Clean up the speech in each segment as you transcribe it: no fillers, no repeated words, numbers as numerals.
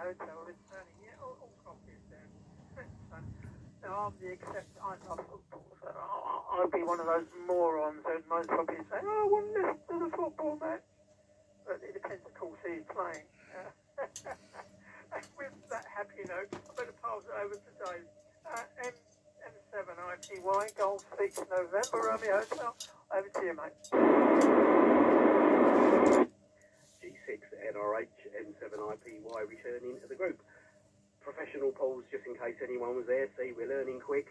hotel returning. Yeah, all copies there. Now, I'm the exception. I love football, so I'd be one of those morons who'd most probably say, oh, I want to listen to the football match. But it depends, of course, who is playing. And with that happy note, I'm going to pass it over to Dave. M7IPY, Golf 6 November, Romeo Hotel. Over to you, mate. G6NRH, M7IPY returning to the group. Professional polls, just in case anyone was there. See, we're learning quick.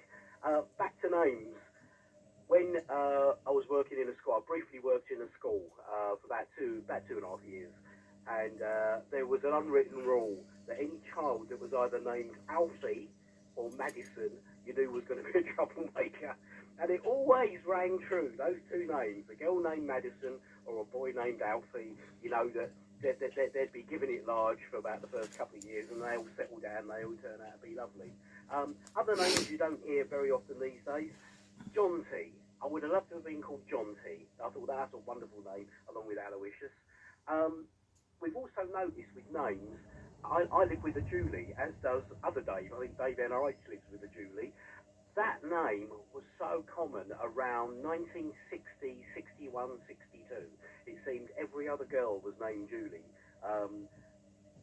Back to names. When I was working in a school, I briefly worked in a school for about two and a half years, and there was an unwritten rule that any child that was either named Alfie or Madison, you knew was going to be a troublemaker, and it always rang true. Those two names, a girl named Madison or a boy named Alfie, you know that they'd be giving it large for about the first couple of years, and they all settle down, they all turn out to be lovely. Other names you don't hear very often these days. John T. I would have loved to have been called John T. I thought that's a wonderful name, along with Aloysius. We've also noticed with names, I live with a Julie, as does other Dave. I think Dave NRH lives with a Julie. That name was so common around 1960, 61, 62. It seemed every other girl was named Julie.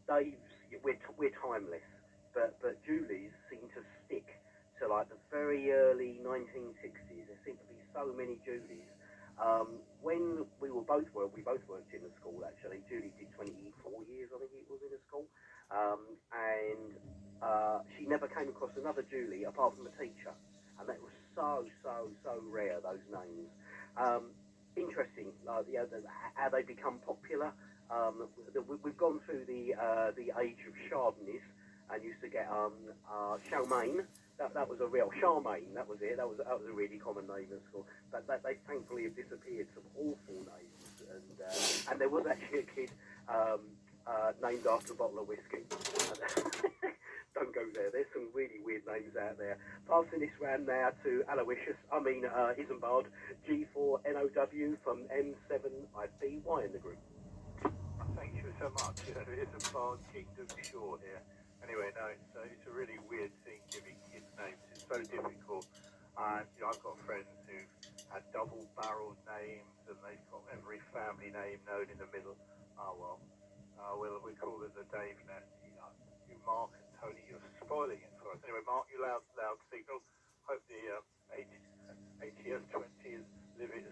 Dave's, we're timeless, but Julie's seem to stick to like the very early 1960s. There seemed to be so many Julies. When we both worked in the school actually. Julie did 24 years, I think it was, in a school, and she never came across another Julie apart from a teacher, and that was so rare, those names. Interesting, how they become popular. We've gone through the age of Chardonnays, and used to get Charmaine. That was a real Charmaine. That was it. That was a really common name in school. But they thankfully have disappeared. Some awful names, and there was actually a kid named after a bottle of whiskey. Don't go there. There's some really weird names out there. Passing this round now to Aloysius. Isambard, G4NOW from M7IPY in the group. Thank you so much. Isambard, Kingdom Shore here. Anyway, no, it's a really weird thing giving kids names. It's so difficult. And I've got friends who've had double-barreled names, and they've got every family name known in the middle. We call it the Dave Nest. You, Mark and Tony, you're spoiling it for us. Anyway, Mark, you loud signal. Hope the ATS-20 is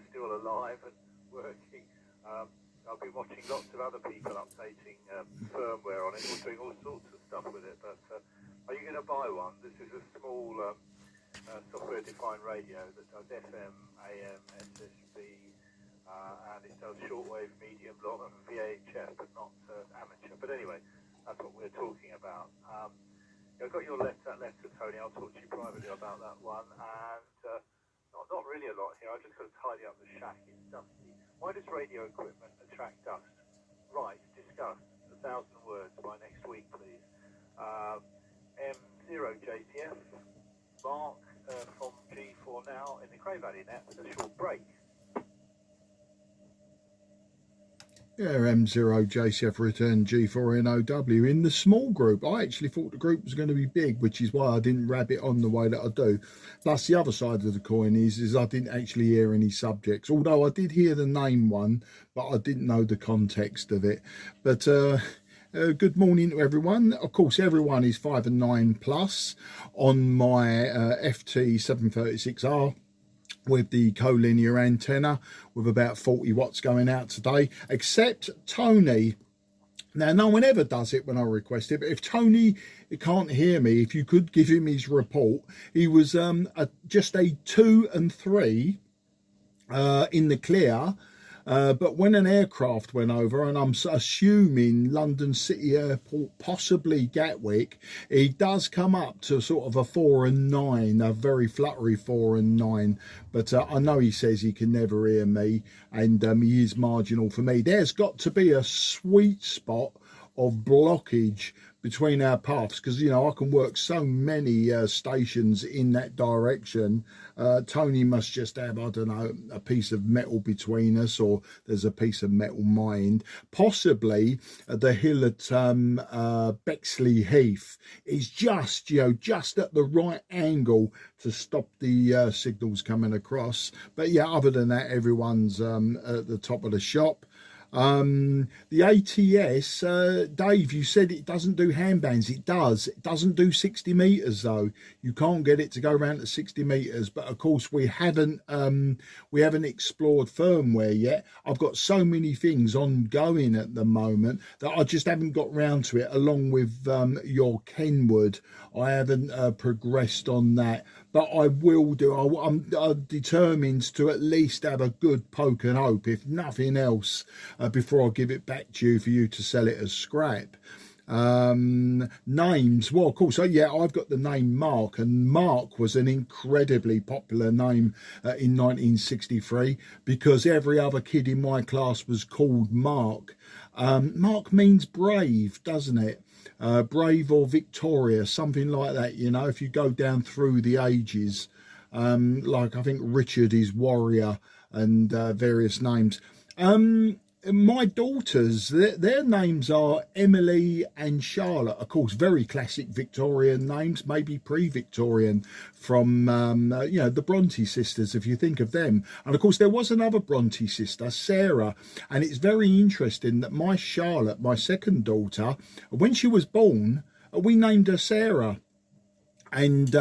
still alive and working. I've been watching lots of other people updating firmware on it, or doing all sorts of stuff with it. But are you going to buy one? This is a small software-defined radio that does FM, AM, SSB, and it does shortwave, medium, long, and VHF, but not amateur. But anyway, that's what we're talking about. I've got your letter, Tony. I'll talk to you privately about that one. And not really a lot here. I've just got to tidy up the shack. It's dusty. Why does radio equipment attract dust? Right, discuss. 1,000 words by next week, please. M0JCF. Mark from G4 now in the Cray Valley net with a short break. Yeah, M0JCF returned G4NOW in the small group. I actually thought the group was going to be big, which is why I didn't wrap it on the way that I do. Plus, the other side of the coin is I didn't actually hear any subjects, although I did hear the name one, but I didn't know the context of it. But good morning to everyone. Of course, everyone is 5 and 9 plus on my FT-736R. With the colinear antenna with about 40 watts going out today, except Tony. Now, no one ever does it when I request it, but if Tony can't hear me, if you could give him his report, he was just a 2 and 3 in the clear. But when an aircraft went over, and I'm assuming London City Airport, possibly Gatwick, he does come up to sort of a 4 and 9, a very fluttery 4 and 9. But I know he says he can never hear me, and he is marginal for me. There's got to be a sweet spot of blockage between our paths, because you know I can work so many stations in that direction. Tony must just have, I don't know, a piece of metal between us, or there's a piece of metal mined. Possibly the hill at Bexley Heath is just, you know, just at the right angle to stop the signals coming across. But yeah, other than that, everyone's at the top of the shop. The ATS, Dave, you said it doesn't do handbands. It does. It doesn't do 60 meters though. You can't get it to go around to 60 meters. But of course, we haven't explored firmware yet. I've got so many things ongoing at the moment that I just haven't got round to it. Along with your Kenwood, I haven't progressed on that. But I will do. I'm determined to at least have a good poke and hope, if nothing else, before I give it back to you for you to sell it as scrap. Names, well, of course, yeah, I've got the name Mark, and Mark was an incredibly popular name in 1963 because every other kid in my class was called Mark. Mark means brave, doesn't it? Brave or victorious, something like that, you know, if you go down through the ages. Like I think Richard is warrior, and various names. My daughters, their names are Emily and Charlotte. Of course, very classic Victorian names, maybe pre-Victorian, from you know, the Bronte sisters, if you think of them. And of course, there was another Bronte sister, Sarah, and it's very interesting that my Charlotte, my second daughter, when she was born, we named her Sarah. And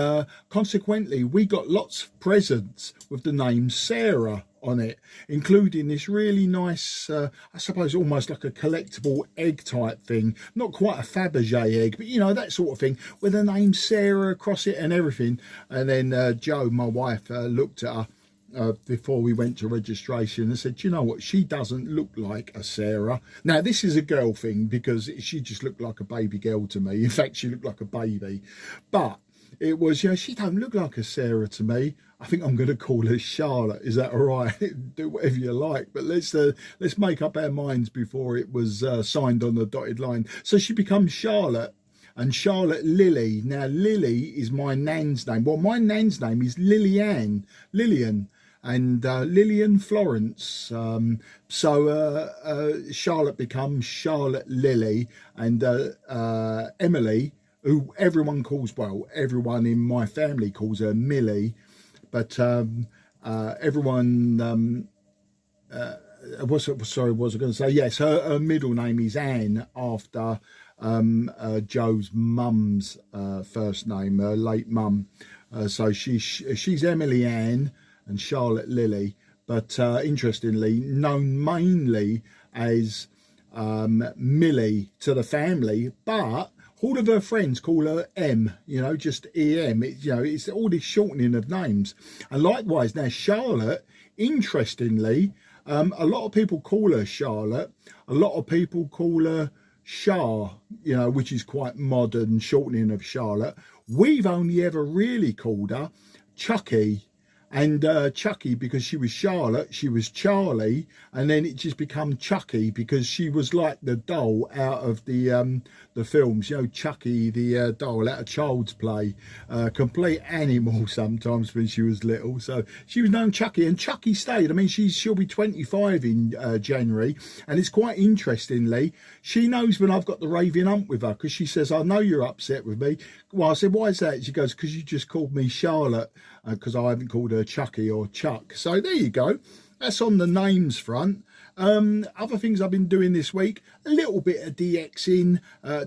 consequently, we got lots of presents with the name Sarah on it, including this really nice, I suppose almost like a collectible egg type thing, not quite a Fabergé egg, but you know, that sort of thing, with the name Sarah across it and everything. And then Jo, my wife, looked at her before we went to registration and said, you know what, she doesn't look like a Sarah. Now this is a girl thing, because she just looked like a baby girl to me. In fact, she looked like a baby, but it was, you know, she don't look like a Sarah to me. I think I'm going to call her Charlotte. Is that all right? Do whatever you like, but let's make up our minds before it was signed on the dotted line. So she becomes Charlotte, and Charlotte Lily. Now Lily is my nan's name. Well, my nan's name is Lillian, and Lillian Florence. So Charlotte becomes Charlotte Lily, and Emily, who everyone calls, well, everyone in my family calls her Millie, but everyone, what was I going to say? Yes, her middle name is Anne, after Jo's mum's first name, her late mum. So she's Emily Ann and Charlotte Lily, but interestingly known mainly as Millie to the family, but all of her friends call her M, you know, just EM. You know, it's all this shortening of names. And likewise, now Charlotte, interestingly, a lot of people call her Charlotte. A lot of people call her Char, you know, which is quite modern shortening of Charlotte. We've only ever really called her Chucky. And Chucky, because she was Charlotte, she was Charlie, and then it just become Chucky because she was like the doll out of the films, you know, Chucky the doll out of Child's Play, complete animal sometimes when she was little. So she was known Chucky, and Chucky stayed. I mean, she'll be 25 in January, and it's quite interestingly, she knows when I've got the raving hump with her, because she says, I know you're upset with me. Well, I said, why is that? She goes, because you just called me Charlotte, because I haven't called her Chucky or Chuck. So there you go. That's on the names front. Other things I've been doing this week, a little bit of DXing,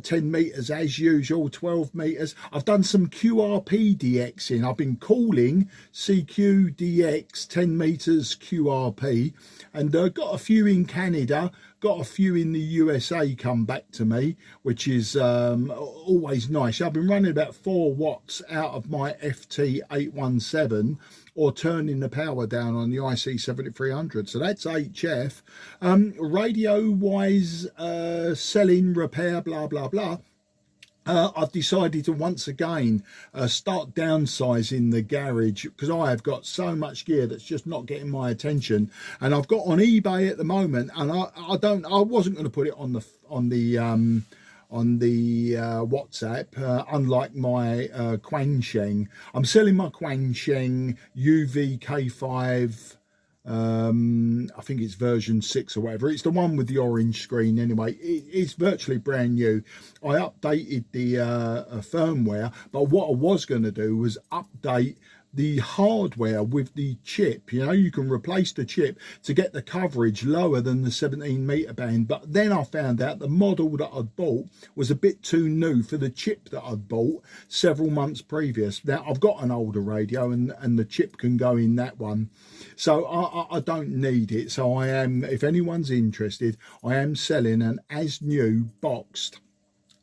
10 meters as usual, 12 meters. I've done some QRP DXing. I've been calling CQ DX 10 meters QRP, and got a few in Canada, got a few in the USA come back to me, which is always nice. I've been running about 4 watts out of my FT-817, or turning the power down on the IC7300. So that's HF. Radio-wise, selling, repair, blah, blah, blah. I've decided to once again start downsizing the garage, because I have got so much gear that's just not getting my attention. And I've got on eBay at the moment, and I wasn't going to put it on the on the WhatsApp. Unlike my Quansheng, I'm selling my Quansheng UVK5. I think it's version 6 or whatever. It's the one with the orange screen anyway. It's virtually brand new. I updated the firmware, but what I was going to do was update the hardware with the chip. You know, you can replace the chip to get the coverage lower than the 17 meter band, but then I found out the model that I'd bought was a bit too new for the chip that I'd bought several months previous. Now I've got an older radio and the chip can go in that one, so I don't need it. So I am, if anyone's interested, I am selling an as new boxed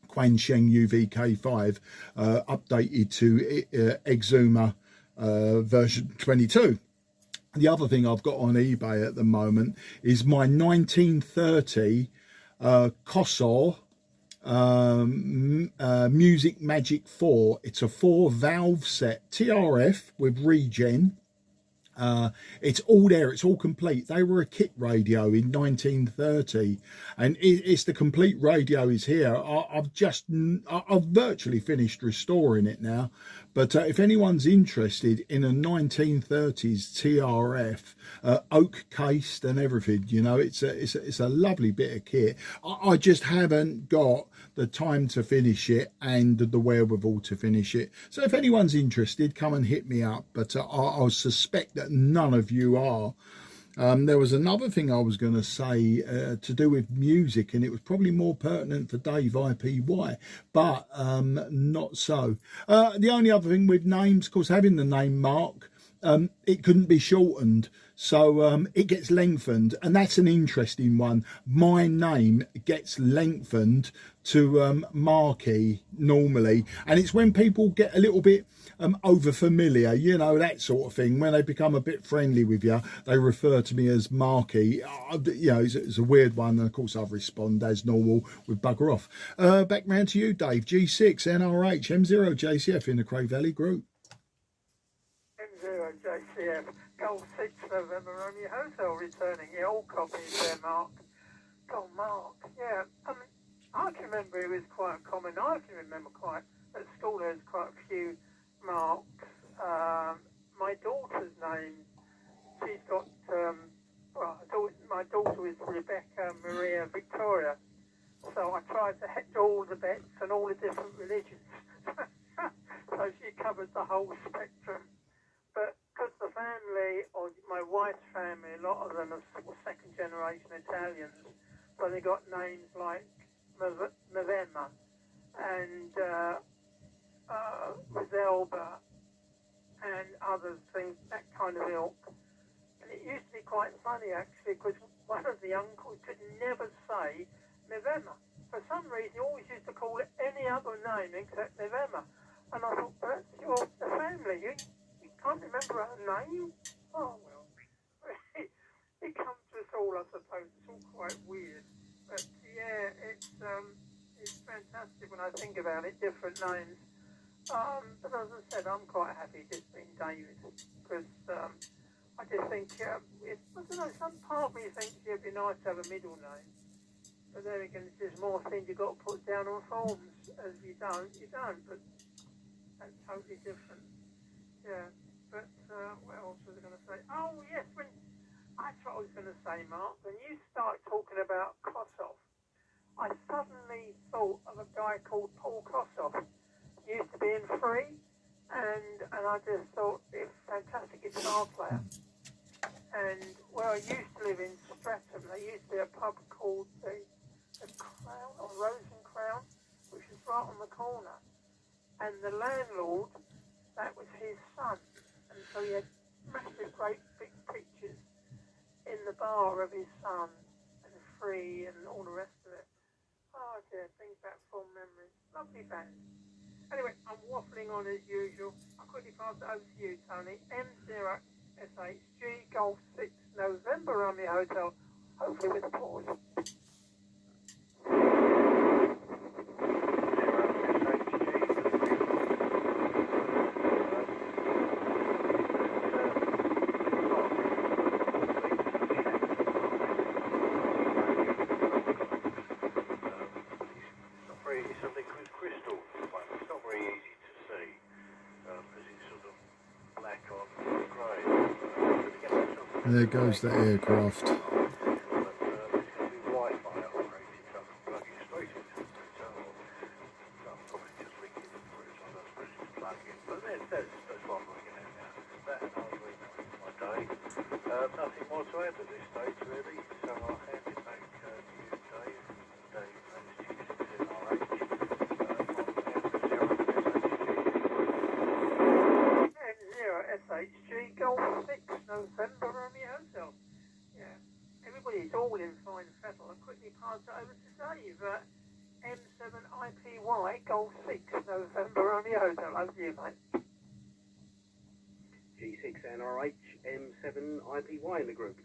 Quansheng UVK5 updated to Exuma version 22. The other thing I've got on eBay at the moment is my 1930 Kossor Music Magic 4. It's a 4 valve set TRF with regen. It's all there, it's all complete. They were a kit radio in 1930, and it's the complete radio is here. I've virtually finished restoring it now, but if anyone's interested in a 1930s TRF, oak cased and everything, you know, it's a lovely bit of kit. I just haven't got the time to finish it and the wherewithal to finish it. So if anyone's interested, come and hit me up, but I suspect that none of you are. There was another thing I was going to say to do with music, and it was probably more pertinent for Dave IPY, but not so. The only other thing with names, of course, having the name Mark, it couldn't be shortened, so it gets lengthened, and that's an interesting one. My name gets lengthened to Marky normally, and it's when people get a little bit over familiar, you know, that sort of thing. When they become a bit friendly with you, they refer to me as Marky. You know, it's a weird one, and of course I've responded as normal with bugger off. Back round to you, Dave. G6 NRH M0 JCF in the Cray Valley group. M0 JCF Golf 6 November Romeo Hotel returning. Yeah, all copies there, Mark. Oh, Mark. Yeah, I mean, I can remember it was quite common. I can remember quite at school there was quite a few Marks. My daughter's name, she's got, my daughter is Rebecca Maria Victoria. So I tried to hit all the bets and all the different religions. So she covered the whole spectrum. But because the family, or my wife's family, a lot of them are sort of second generation Italians, so they got names like November and Roselba and other things, that kind of ilk. And it used to be quite funny actually, because one of the uncles could never say November. For some reason, he always used to call it any other name except November. And I thought, that's your family. You can't remember her name? Oh, well. It comes to us all, I suppose. It's all quite weird. But, yeah, it's fantastic when I think about it, different names. But as I said, I'm quite happy just being David. Because I just think, I don't know, some part of me thinks it'd be nice to have a middle name. But then again, there's more things you've got to put down on forms. As you don't. But that's totally different. Yeah. But what else was I going to say? Oh, yes, that's what I was going to say, Mark. When you start talking about Kossoff, I suddenly thought of a guy called Paul Kossoff. He used to be in Free, and I just thought he was a fantastic guitar player. And where I used to live in Streatham, there used to be a pub called the Crown, or Rose and Crown, which is right on the corner. And the landlord, that was his son. And so he had massive, great big pictures in the bar of his son, and Free, and all the rest of it. Oh dear, brings back fond memories. Lovely band. Anyway, I'm waffling on as usual. I'll quickly pass it over to you, Tony. M0SHG Golf 6 November Romeo Hotel, hopefully with a pause. crystal one. It's not very easy to see because it's sort of black on grey. There goes the aircraft. But it's going to be Wi-Fi operated, so I can plug it straight into the router. So I'm probably just linking it for it, so I'm not ready to plug in. But that's what I'm looking at now. That and I'll read my day. Nothing more to add at this stage, really. So I'll hand it back to you, Dave. Dave FT-736R. SHG Golf 6 November Romeo Hotel. Yeah, everybody's all in fine fettle. And quickly pass it over to Dave. M7IPY Golf 6 November Romeo Hotel. Over to you, mate. G6NRH M7IPY in the group.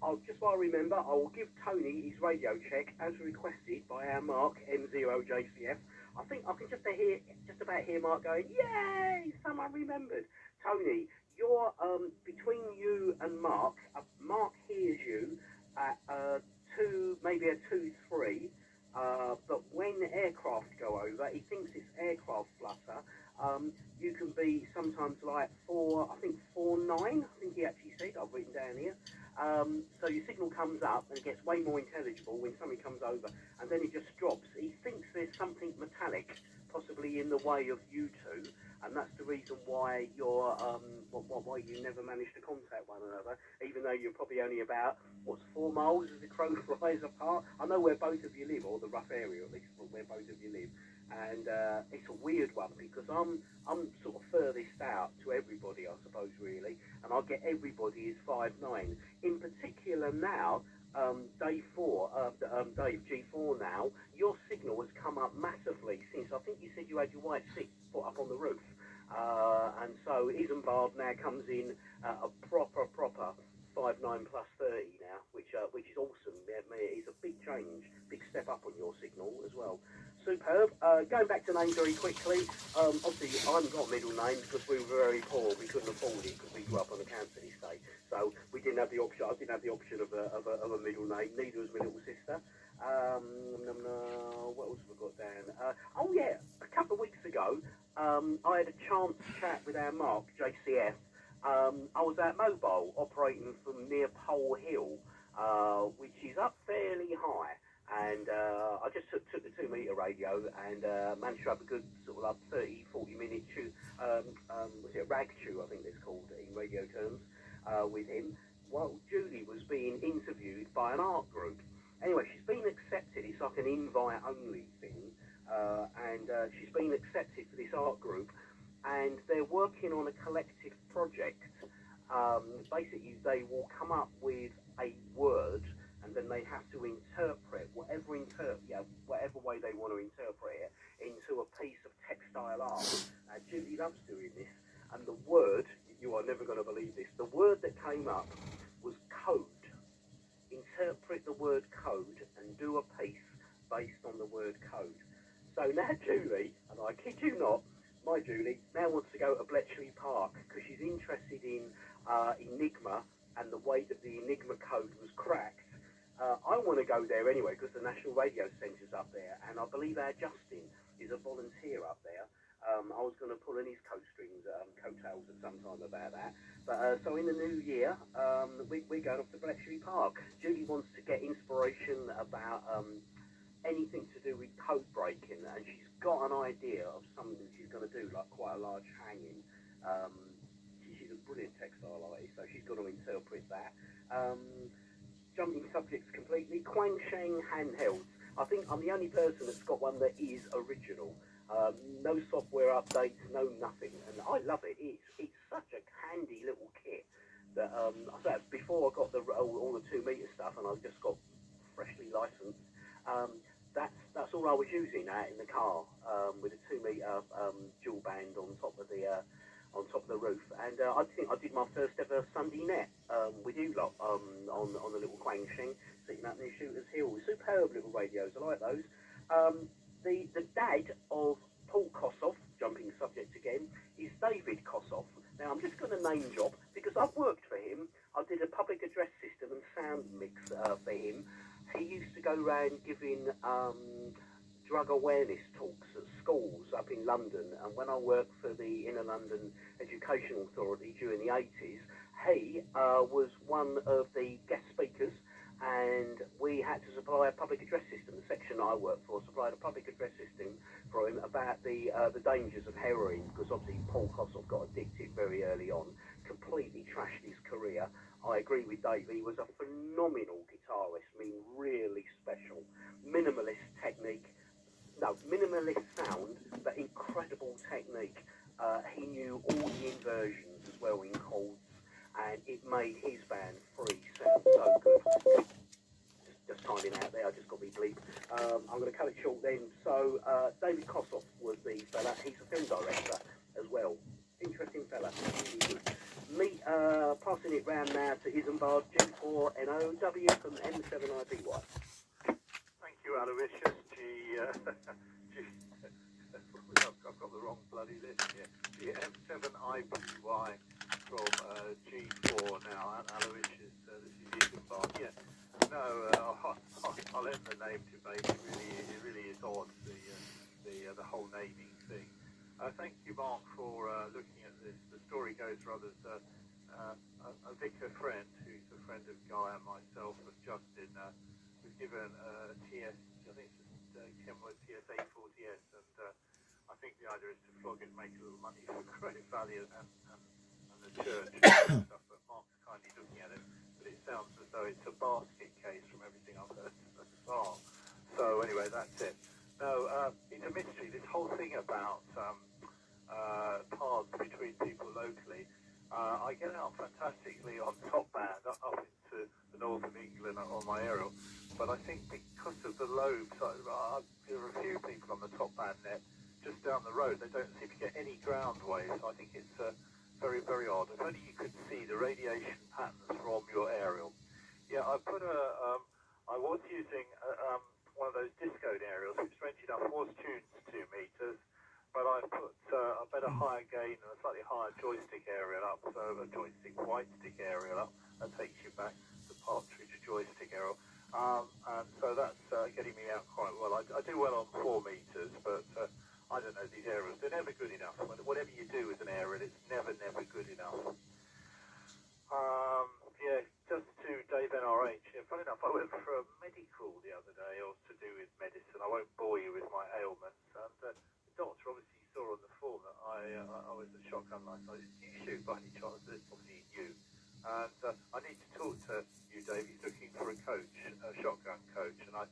I'll just while I remember, I will give Tony his radio check as requested by our Mark M0JCF. I think I can just about hear Mark going, "Yay! Someone remembered." Tony, you're between you and Mark. Mark hears you at maybe a 2-3. But when aircraft go over, he thinks it's aircraft flutter. You can be sometimes like 4.9. I think he actually said. I've written down here. So your signal comes up and it gets way more intelligible when something comes over, and then it just drops. He thinks there's something metallic possibly in the way of you two, and that's the reason why you're why you never managed to contact one another, even though you're probably only about 4 miles as the crow flies apart. I know where both of you live, or the rough area at least where both of you live, and it's a weird one because I'm sort of furthest out to everybody, I suppose, really, and I get everybody is 5'9". In particular now, Dave G4 now, your signal has come up massively since I think you said you had your white 6 put up on the roof, and so Isambard now comes in a proper 5'9" plus 30 now, which is awesome. It's a big change, big step up on your signal as well. Superb. Going back to names very quickly, obviously I haven't got middle names because we were very poor. We couldn't afford it because we grew up on the council estate, so we didn't have the option. I didn't have the option of a middle name. Neither was my little sister. What else have we got down? Oh yeah, a couple of weeks ago, I had a chance chat with our Mark JCF. I was at Mobile operating from near Pole Hill, which is up fairly high. And I just took the 2-metre radio and managed to have a good sort of 30-40 minute rag chew, I think it's called in radio terms, with him, while Julie was being interviewed by an art group. Anyway, she's been accepted. It's like an invite-only thing, and she's been accepted for this art group, and they're working on a collective project. Basically, they will come up with a word, and then they have to interpret whatever way they want to interpret it into a piece of textile art. Julie loves doing this, and the word, you are never going to believe this, the word that came up was code. Interpret the word code and do a piece based on the word code. So now Julie, and I kid you not, my Julie now wants to go to Bletchley Park because she's interested in Enigma and the way that the Enigma code was cracked. I want to go there anyway because the National Radio Centre's up there, and I believe our Justin is a volunteer up there. I was going to pull in his coattails at some time about that. But so in the new year, we're going off to Bletchley Park. Julie wants to get inspiration about anything to do with code breaking, and she's got an idea of something that she's going to do, like quite a large hanging. She's a brilliant textile artist, so she's going to interpret that. Jumping subjects completely, Quangsheng handhelds. I think I'm the only person that's got one that is original. No software updates, no nothing, and I love it. It's such a handy little kit that before I got all the 2-metre stuff, and I've just got freshly licensed. That's all I was using in the car with a 2-metre dual band on top of the roof, and I think I did my first ever Sunday net with you lot on the little Quangsheng sitting up near Shooter's Hill. Superb little radios, I like those. The dad of Paul Kossoff, jumping subject again, is David Kossoff. Now I'm just going to name drop because I've worked for him. I did a public address system and sound mix for him. He used to go around giving drug awareness talks at schools up in London, and when I worked for the Inner London Education Authority during the 80s, he was one of the guest speakers, and we had to supply a public address system. The section I worked for supplied a public address system for him about the dangers of heroin, because obviously Paul Kossoff got addicted very early on, completely trashed his career. I agree with Dave, he was a phenomenal guitarist, I mean really special, minimalist technique, minimalist sound, but incredible technique. He knew all the inversions as well in chords, and it made his band Free sound so good. Just timing out there, I just got me bleep. I'm going to cut it short then. So David Kossoff was the fella. He's a film director as well. Interesting fella, really good. Me passing it round now to Isambard G4NOW from M7IPY. Thank you, Aloysius. I've got the wrong bloody list here. The M7IPY from G4 now. Aloysius, this is Isambard. Yeah. No, I'll end the name debate. It really is odd, the whole naming thing. Thank you, Mark, for looking at this. The story goes rather as a vicar friend, who's a friend of Guy and myself, and Justin, was given a TS, I think it's just Kenwood TS 840S, and I think the idea is to flog it, make a little money for Cray Valley and the church and stuff, but Mark's kindly looking at it. It sounds as though it's a basket case from everything I've heard so far. So anyway, that's it. No, it's a mystery. This whole thing about paths between people locally. I get out fantastically on top band up into the north of England on my aerial, but I think because of the lobes, there are a few people on the top band net just down the road. They don't seem to get any ground waves. I think it's very, very odd. If only you could see the radiation patterns from your aerial. Yeah, I was using one of those discode aerials, which strangely enough was tuned to 2 meters, but I put a better higher gain and a slightly higher joystick aerial up, so a joystick white stick aerial up, that takes you back to Partridge joystick aerial. And so that's getting me out quite well. I do well on 4 meters, but I don't know, these aerials, they're never good enough. Whatever you do with an aerial, it's never good enough. Yeah, just to Dave NRH, funny enough, I went for a medical the other day, or to do with medicine. I won't bore you with my ailments. And the doctor obviously saw on the form that I was a shotgun license. Did you shoot by any chance? Obviously you. And I need to talk to you, Dave. He's looking for a coach, a shotgun coach. And I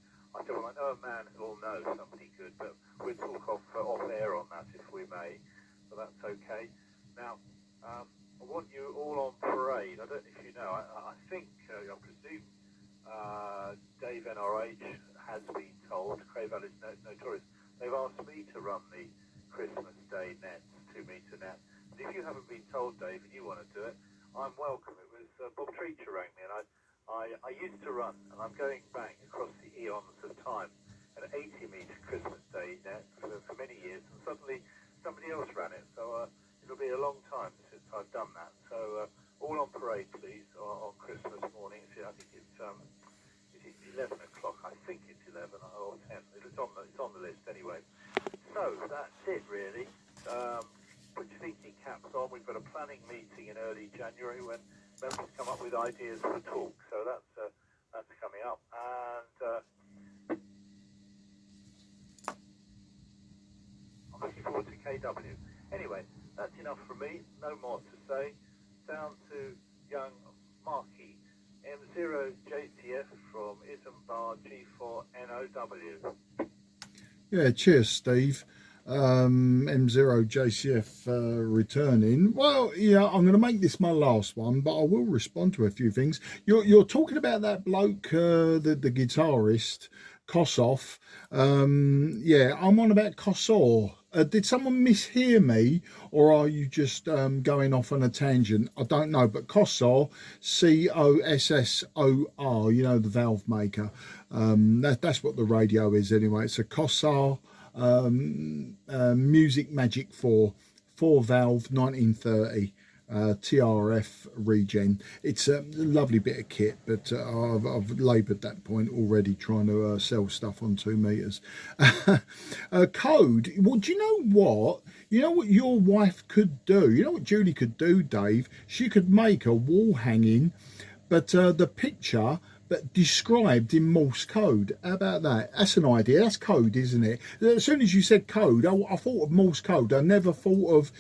said, well, I know a man who will know somebody good, but we'll talk off air on that if we may. So that's okay. Now, I want you all on parade. I don't know if you know. I think, I presume, Dave NRH has been told, Cray Valley's notorious, they've asked me to run the Christmas Day nets, 2 meter net. But if you haven't been told, Dave, and you want to do it, I'm welcome. It was Bob Treacher rang me, and I used to run, and I'm going back across the eons of time, an 80 meter Christmas Day net for many years, and suddenly somebody else ran it. So it'll be a long time since I've done that. So all on parade, please, on Christmas morning. I think it's 11 o'clock. I think it's 11 or 10. It's on the list anyway. So that's it, really. Put your thinking caps on. We've got a planning meeting in early January when members come up with ideas for talk. So that's coming up. And I'm looking forward to KW. Anyway, that's enough from me. No more to say. Down to young Marky, M0JCF from Isambard G4NOW. Yeah, cheers, Steve. M0JCF returning. Well, yeah, I'm going to make this my last one, but I will respond to a few things. You're talking about that bloke, the guitarist, Kossoff. Yeah, I'm on about Kossor. Did someone mishear me, or are you just going off on a tangent? I don't know, but Kossor, Cossor, you know, the valve maker. That's what the radio is anyway. It's a Kossor Music Magic 4 valve 1930. TRF regen. It's a lovely bit of kit, but I've laboured that point already trying to sell stuff on 2 meters. Code. Well, do you know what? You know what your wife could do? You know what Julie could do, Dave? She could make a wall hanging, but the picture but described in Morse code. How about that? That's an idea. That's code, isn't it? As soon as you said code, I thought of Morse code. I never thought of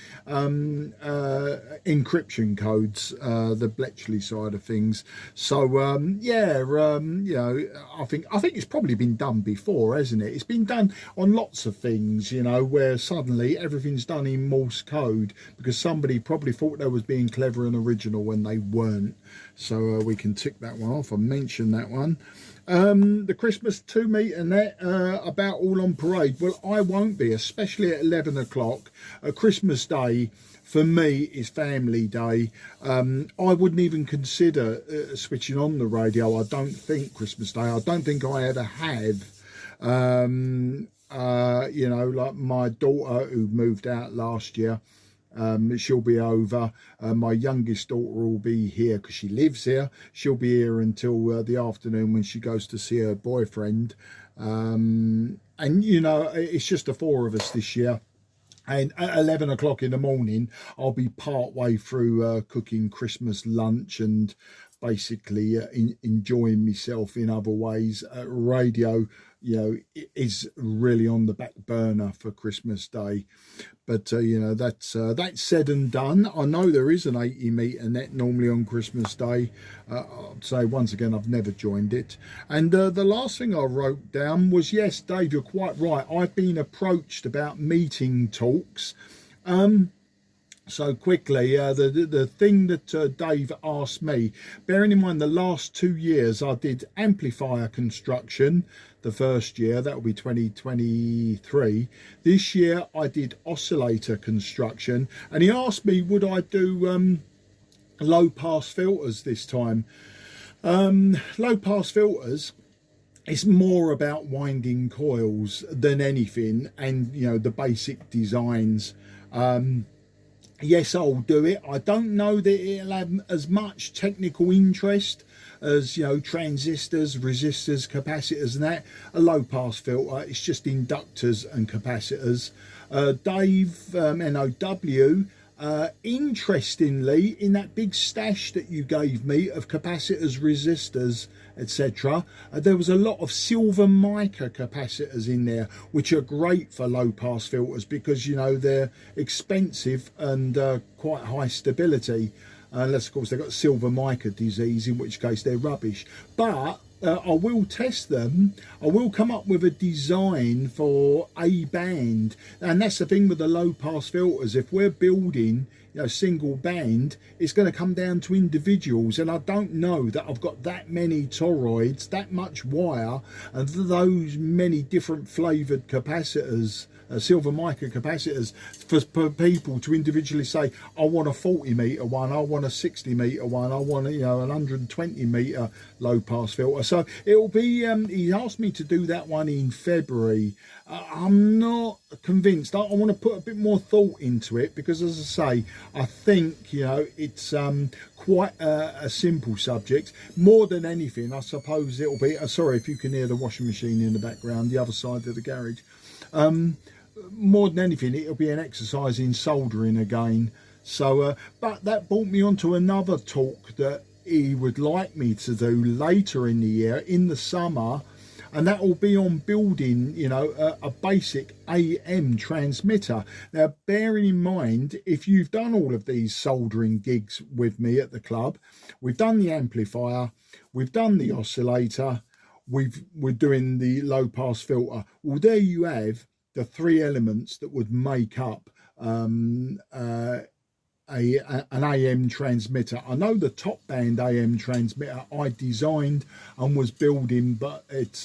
encryption codes, the Bletchley side of things. So yeah, you know, I think it's probably been done before, hasn't it? It's been done on lots of things, you know, where suddenly everything's done in Morse code because somebody probably thought they was being clever and original when they weren't. So we can tick that one off. I mentioned that one. The Christmas 2 meter net about all on parade. Well, I won't be, especially at 11 o'clock. Christmas Day for me is family day. I wouldn't even consider switching on the radio. I don't think Christmas Day. I don't think I ever have. You know, like my daughter who moved out last year. She'll be over. My youngest daughter will be here because she lives here. She'll be here until the afternoon when she goes to see her boyfriend. And, you know, it's just the 4 of us this year. And at 11 o'clock in the morning, I'll be part way through cooking Christmas lunch and basically enjoying myself in other ways. Radio, you know, is really on the back burner for Christmas Day. But, you know, that's said and done. I know there is an 80 metre net normally on Christmas Day. I'd say, once again, I've never joined it. And the last thing I wrote down was, yes, Dave, you're quite right. I've been approached about meeting talks. So quickly, the thing that Dave asked me, bearing in mind the last 2 years I did amplifier construction, the first year, that will be 2023. This year I did oscillator construction, and he asked me would I do low pass filters this time. Low pass filters, it's more about winding coils than anything, and you know, the basic designs. Yes, I'll do it. I don't know that it'll have as much technical interest as, you know, transistors, resistors, capacitors and that. A low pass filter, it's just inductors and capacitors. Dave, NOW, interestingly, in that big stash that you gave me of capacitors, resistors, etc., there was a lot of silver mica capacitors in there, which are great for low pass filters because, you know, they're expensive and quite high stability, unless of course they've got silver mica disease, in which case they're rubbish. But I will test them. I will come up with a design for a band, and that's the thing with the low pass filters. If we're building, you know, single band, it's going to come down to individuals, and I don't know that I've got that many toroids, that much wire, and those many different flavoured capacitors, silver mica capacitors, for people to individually say, I want a 40 metre one, I want a 60 metre one, I want, you know, an 120 metre low pass filter. So it'll be, he asked me to do that one in February. I'm not convinced. I want to put a bit more thought into it because, as I say, I think, you know, it's quite a simple subject. More than anything, I suppose it'll be, sorry if you can hear the washing machine in the background, the other side of the garage. More than anything, it'll be an exercise in soldering again. So, but that brought me on to another talk that he would like me to do later in the year, in the summer, and that will be on building, you know, a basic AM transmitter. Now, bearing in mind, if you've done all of these soldering gigs with me at the club, we've done the amplifier, we've done the oscillator, we're doing the low pass filter. Well, there you have the 3 elements that would make up an AM transmitter. I know the top band AM transmitter I designed and was building, but it's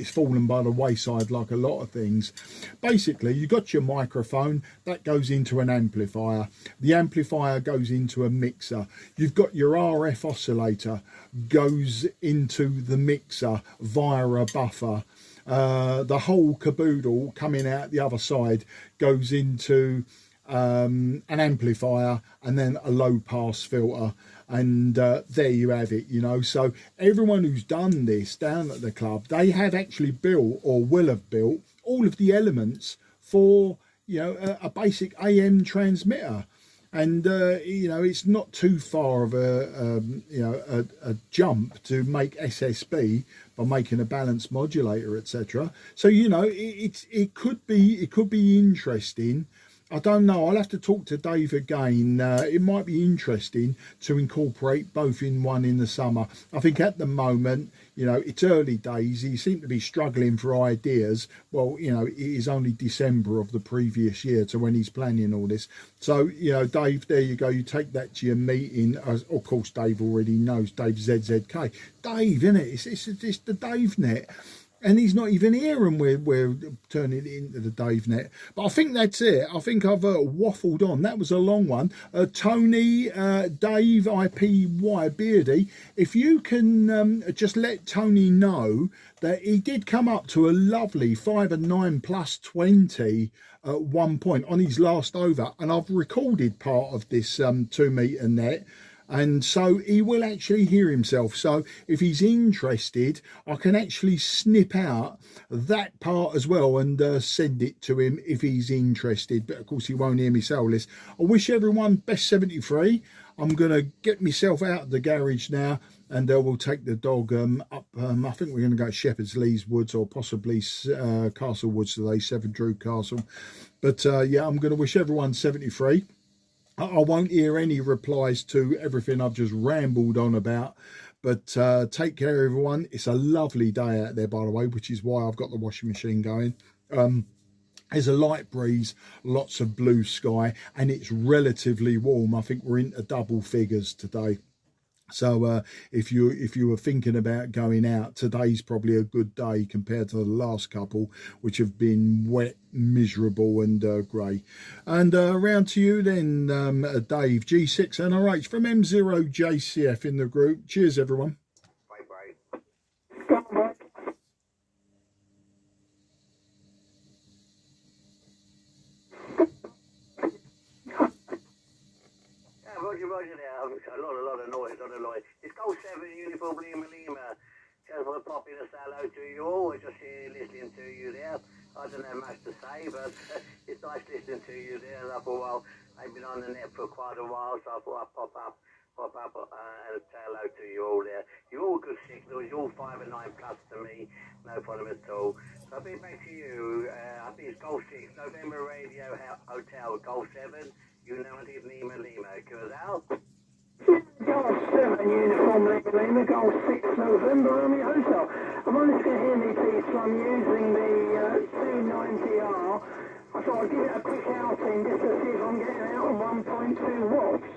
fallen by the wayside like a lot of things. Basically, you got your microphone that goes into an amplifier. The amplifier goes into a mixer. You've got your RF oscillator, goes into the mixer via a buffer. The whole caboodle coming out the other side goes into an amplifier, and then a low pass filter, and there you have it, you know. So everyone who's done this down at the club, they have actually built, or will have built, all of the elements for, you know, a basic AM transmitter. And you know, it's not too far of a you know, a jump to make SSB by making a balanced modulator, etc. So, you know, it could be interesting. I don't know, I'll have to talk to Dave again. It might be interesting to incorporate both in one in the summer. I think at the moment, you know, it's early days. He seemed to be struggling for ideas. Well, you know, it is only December of the previous year to when he's planning all this. So, you know, Dave, there you go. You take that to your meeting. Of course, Dave already knows. Dave ZZK. Dave, innit? It's the Dave net. And he's not even here, and we're turning it into the Dave net. But I think that's it. I think I've waffled on. That was a long one. Tony, Dave, IPY, Beardy, if you can just let Tony know that he did come up to a lovely 5 and 9 plus 20 at one point on his last over. And I've recorded part of this 2 metre net. And so he will actually hear himself. So if he's interested, I can actually snip out that part as well and send it to him if he's interested. But of course, he won't hear me sell this. I wish everyone best 73. I'm going to get myself out of the garage now, and we'll take the dog up. I think we're going to go to Shepherd's Lees Woods, or possibly Castle Woods today, Seven Drew Castle. But yeah, I'm going to wish everyone 73. I won't hear any replies to everything I've just rambled on about, but take care, everyone. It's a lovely day out there, by the way, which is why I've got the washing machine going. There's a light breeze, lots of blue sky, and it's relatively warm. I think we're into double figures today. So if you were thinking about going out, today's probably a good day compared to the last couple, which have been wet, miserable and grey. And around to you then, Dave, G6 NRH from M0JCF in the group. Cheers, everyone. Bye. Roger there. A lot of noise on the line. It's Gold 7 Uniform Lima. Just want to pop in and say hello to you all. We're just here listening to you there. I don't have much to say, but it's nice listening to you there. I thought, well, I've been on the net for quite a while, so I thought I'd pop up and say hello to you all there. You're all good signals. You're all 5 and 9 plus to me. No problem at all. So I'll be back to you. I think it's Gold 6, November Radio Hotel, Gold 7. United Lima, Curacao. Gold 7 Uniform Lima, Gold 6 November Romeo Hotel. I'm only going to hear me piece, so I'm using the 290R. I thought I'd give it a quick outing just to see if I'm getting out of 1.2 watts.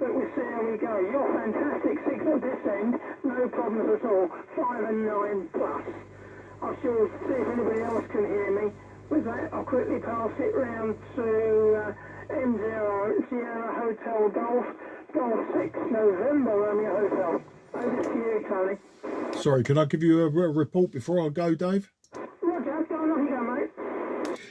But we'll see how we go. You're fantastic signal this end, no problems at all. 5 and 9 plus. I shall see if anybody else can hear me. With that, I'll quickly pass it round to M0 Sierra Hotel Golf 6 November Romeo Hotel. Over to you, Tony. Sorry, can I give you a report before I go, Dave? Roger, go on, off you go, mate.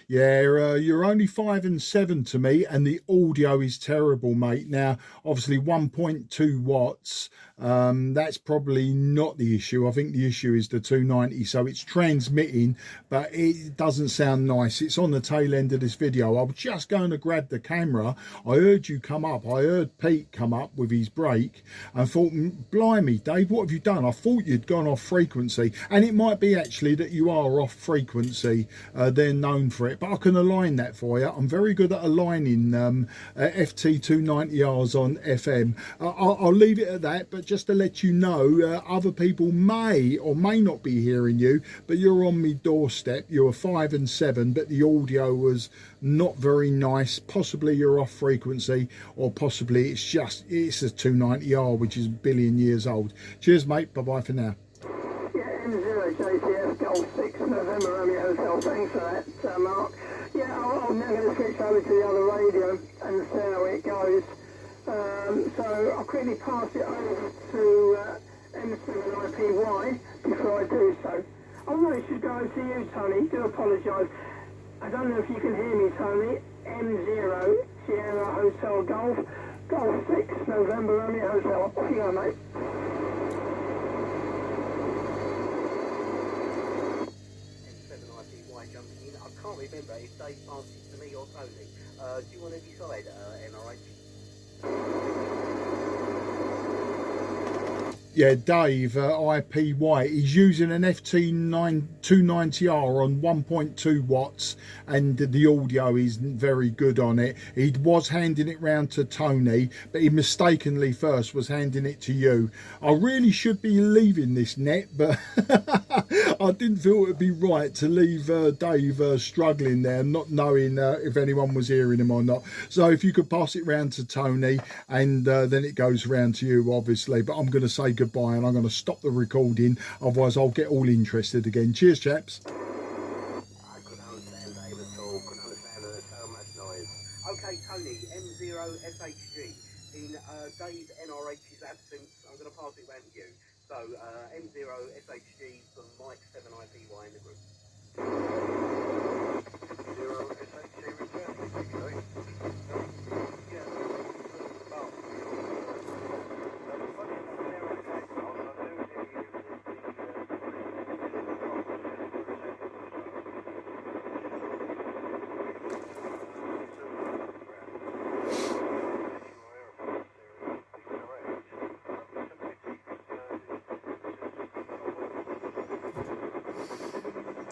Yeah, you're only 5 and 7 to me, and the audio is terrible, mate. Now, obviously 1.2 watts, that's probably not the issue. I think the issue is the 290, so it's transmitting, but it doesnent sound nice. It's on the tail end of this video. I was just going to grab the camera. I heard you come up. I heard Pete come up with his break and thought, blimey, Dave, what have you done? I thought you'd gone off frequency, and it might be actually that you are off frequency. They're known for it, but I can align that for you. I'm very good at aligning FT-290Rs on FM. I'll leave it at that, but just to let you know, other people may or may not be hearing you, but you're on me doorstep. You were 5 and 7, but the audio was not very nice. Possibly you're off frequency, or possibly it's a 290R, which is a billion years old. Cheers, mate. Bye-bye for now. M0JCF Golf 6 November Romeo Hotel. Thanks for that, Mark. Yeah, I'm now going to switch over to the other radio and see how it goes. So I'll quickly pass it over to M7IPY before I do so. I really should go over to you, Tony. Do apologise. I don't know if you can hear me, Tony. M0 Sierra Hotel Golf, Golf 6 November Romeo Hotel. Off you go, mate. M7IPY jumping in. I can't remember if Dave passed it to me or Tony. Do you want to decide, NRH? Yeah, Dave, IPY, he's using an FT-290R on 1.2 watts, and the audio is very good on it. He was handing it round to Tony, but he mistakenly first was handing it to you. I really should be leaving this net, but I didn't feel it would be right to leave Dave struggling there, not knowing if anyone was hearing him or not. So if you could pass it round to Tony, and then it goes round to you, obviously. But I'm going to say goodbye, and I'm going to stop the recording, otherwise I'll get all interested again. Cheers, chaps. I couldn't understand Dave at all. Couldn't understand her. So much noise. Okay, Tony, M0SHG. In Dave NRH's absence, I'm going to pass it round to you. So, M0SHG for Mike 7IPY in the group. 0SHG returning, okay.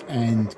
And